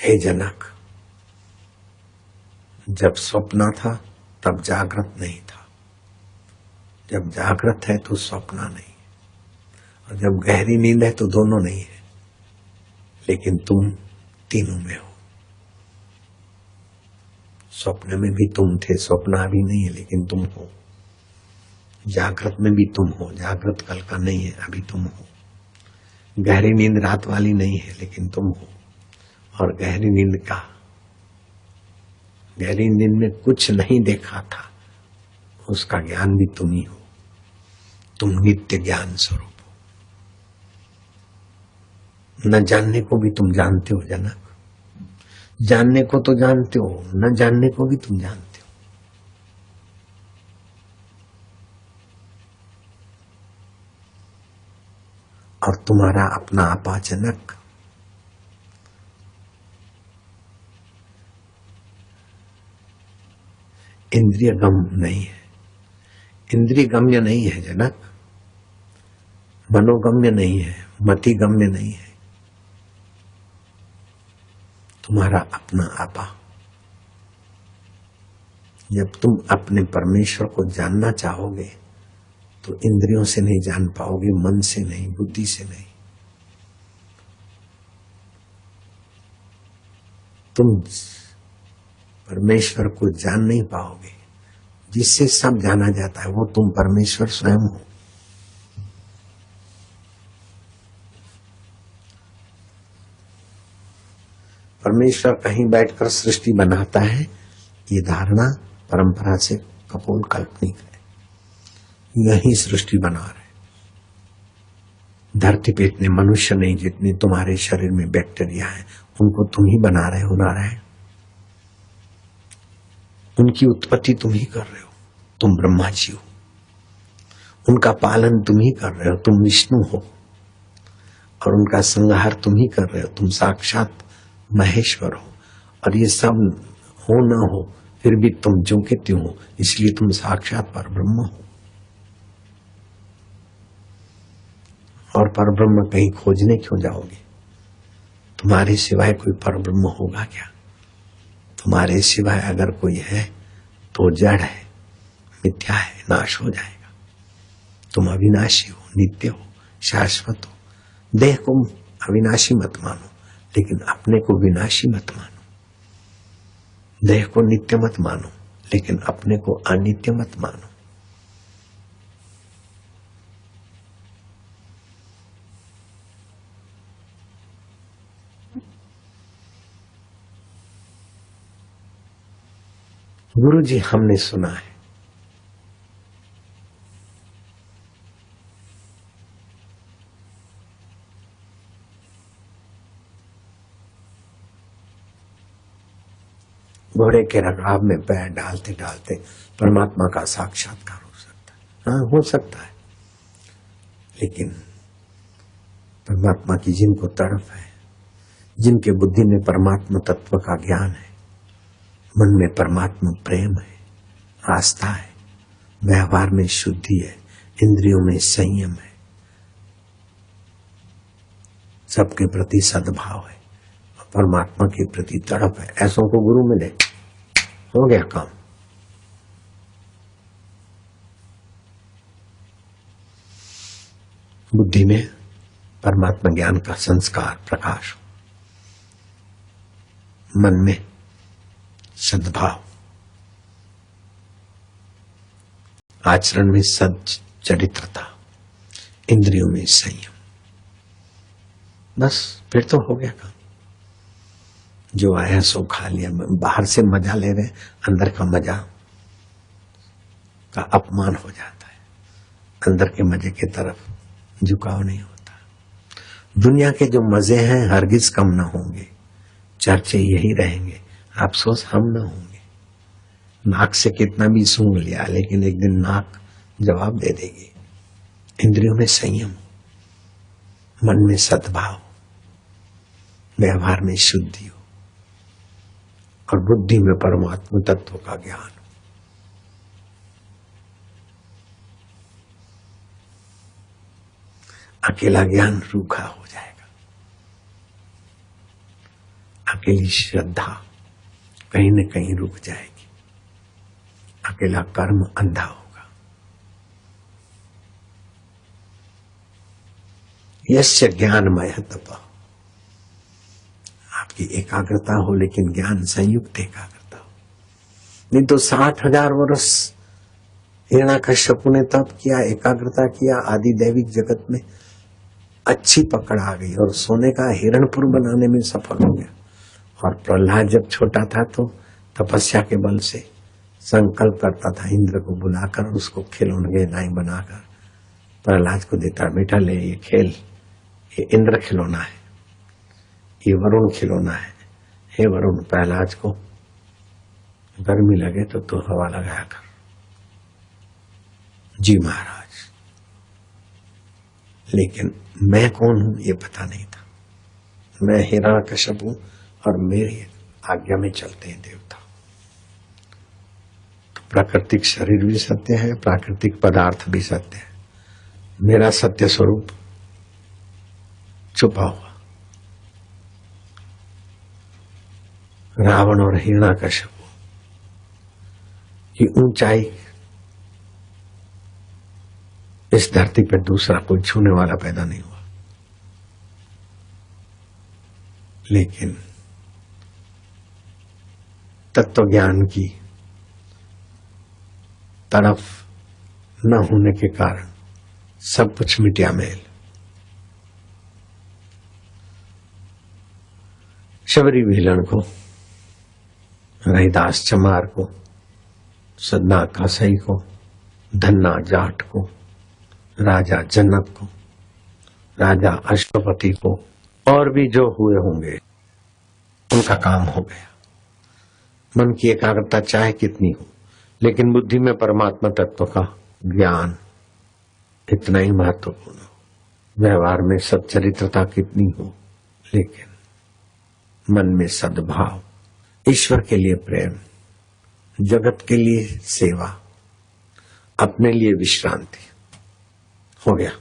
हे जनक, जब स्वप्न था तब जागृत नहीं था, जब जागृत है तो स्वप्न नहीं, और जब गहरी नींद है तो दोनों नहीं है, लेकिन तुम तीनों में हो। स्वप्न में भी तुम थे, स्वप्न अभी नहीं है लेकिन तुम हो। जागृत में भी तुम हो, जागृत कल का नहीं है, अभी तुम हो। गहरी नींद रात वाली नहीं है लेकिन तुम हो। और गहरी नींद में कुछ नहीं देखा था, उसका ज्ञान भी तुम ही हो। तुम नित्य ज्ञान स्वरूप हो। न जानने को भी तुम जानते हो जनक, जानने को तो जानते हो, न जानने को भी तुम जानते हो। और तुम्हारा अपना आपा जनक इंद्रिय गम्य नहीं है, इंद्रिय गम्य नहीं है जनक, मनोगम्य नहीं है, मति गम्य नहीं है। तुम्हारा अपना आपा। जब तुम अपने परमेश्वर को जानना चाहोगे तो इंद्रियों से नहीं जान पाओगे, मन से नहीं, बुद्धि से नहीं। तुम परमेश्वर को जान नहीं पाओगे। जिससे सब जाना जाता है वो तुम परमेश्वर स्वयं हो। परमेश्वर कहीं बैठकर सृष्टि बनाता है, ये धारणा परंपरा से कपोल काल्पनिक है। यही सृष्टि बना रहे। धरती पे इतने मनुष्य नहीं जितने तुम्हारे शरीर में बैक्टीरिया है, उनको तुम ही बना रहे हो नारायण। उनकी उत्पत्ति तुम ही कर रहे हो, तुम ब्रह्मा जी हो। उनका पालन तुम ही कर रहे हो, तुम विष्णु हो। और उनका संहार तुम ही कर रहे हो, तुम साक्षात महेश्वर हो। और ये सब हो ना हो फिर भी तुम जो के त्यों हो, इसलिए तुम साक्षात परब्रह्म हो। और परब्रह्म कहीं खोजने क्यों जाओगे? तुम्हारे सिवाय कोई परब्रह्म होगा क्या? तुम्हारे सिवाय अगर कोई है तो जड़ है, मिथ्या है, नाश हो जाएगा। तुम अविनाशी हो, नित्य हो, शाश्वत हो। देह को अविनाशी मत मानो, लेकिन अपने को विनाशी मत मानो। देह को नित्य मत मानो, लेकिन अपने को अनित्य मत मानो। गुरु जी, हमने सुना है घोड़े के रकाब में पैर डालते डालते परमात्मा का साक्षात्कार हो सकता है। हाँ, हो सकता है, लेकिन परमात्मा की जिनको तड़प है, जिनके बुद्धि में परमात्मा तत्व का ज्ञान है, मन में परमात्मा प्रेम है, आस्था है, व्यवहार में शुद्धि है, इंद्रियों में संयम है, सबके प्रति सद्भाव है, परमात्मा के प्रति तड़प है, ऐसों को गुरु मिले, हो गया काम। बुद्धि में परमात्मा ज्ञान का संस्कार प्रकाश, मन में सद्भाव, आचरण में सच्चरित्रता, इंद्रियों में संयम, बस फिर तो हो गया काम। जो आया सो खा लिया। बाहर से मजा ले रहे, अंदर का मजा का अपमान हो जाता है। अंदर के मजे की तरफ झुकाव नहीं होता। दुनिया के जो मजे हैं हरगिज कम न होंगे, चर्चे यही रहेंगे, अफसोस हम न होंगे। नाक से कितना भी सूंघ लिया, लेकिन एक दिन नाक जवाब दे देगी। इंद्रियों में संयम, मन में सद्भाव, व्यवहार में शुद्धि हो, और बुद्धि में परमात्मा तत्व का ज्ञान। अकेला ज्ञान रूखा हो जाएगा, अकेली श्रद्धा कहीं न कहीं रुक जाएगी, अकेला कर्म अंधा होगा। यस्य ज्ञानमय तप, आपकी एकाग्रता हो लेकिन ज्ञान संयुक्त एकाग्रता हो। नहीं तो 60,000 वर्ष हिरण्यकश्यप ने तप किया, एकाग्रता किया, आदि दैविक जगत में अच्छी पकड़ आ गई और सोने का हिरणपुर बनाने में सफल हो गया। और प्रहलाद जब छोटा था तो तपस्या के बल से संकल्प करता था इंद्र को बुलाकर उसको खिलौने नाई बनाकर प्रहलाद को देता, बेटा ले ये खेल, ये इंद्र खिलौना है, ये वरुण खिलौना है। हे वरुण, प्रहलाद को गर्मी लगे तो हवा लगाया कर। जी महाराज, लेकिन मैं कौन हूं ये पता नहीं था। मैं हिरण्यकश्यप हूं और मेरी आज्ञा में चलते हैं देवता। तो प्राकृतिक शरीर भी सत्य है, प्राकृतिक पदार्थ भी सत्य है। मेरा सत्य स्वरूप छुपा हुआ। रावण और हिरण्यकश्यप की ऊंचाई इस धरती पर दूसरा कोई छूने वाला पैदा नहीं हुआ। लेकिन तत्व ज्ञान की तरफ न होने के कारण सब कुछ मिट्या मेल। शबरी भीलन को, रहीदास चमार को, सदना कासई को, धन्ना जाट को, राजा जनक को, राजा अश्वपति को और भी जो हुए होंगे उनका काम हो गया। मन की एकाग्रता चाहे कितनी हो, लेकिन बुद्धि में परमात्मा तत्व का ज्ञान इतना ही महत्वपूर्ण हो। व्यवहार में सच्चरित्रता कितनी हो, लेकिन मन में सद्भाव, ईश्वर के लिए प्रेम, जगत के लिए सेवा, अपने लिए विश्रांति हो गया।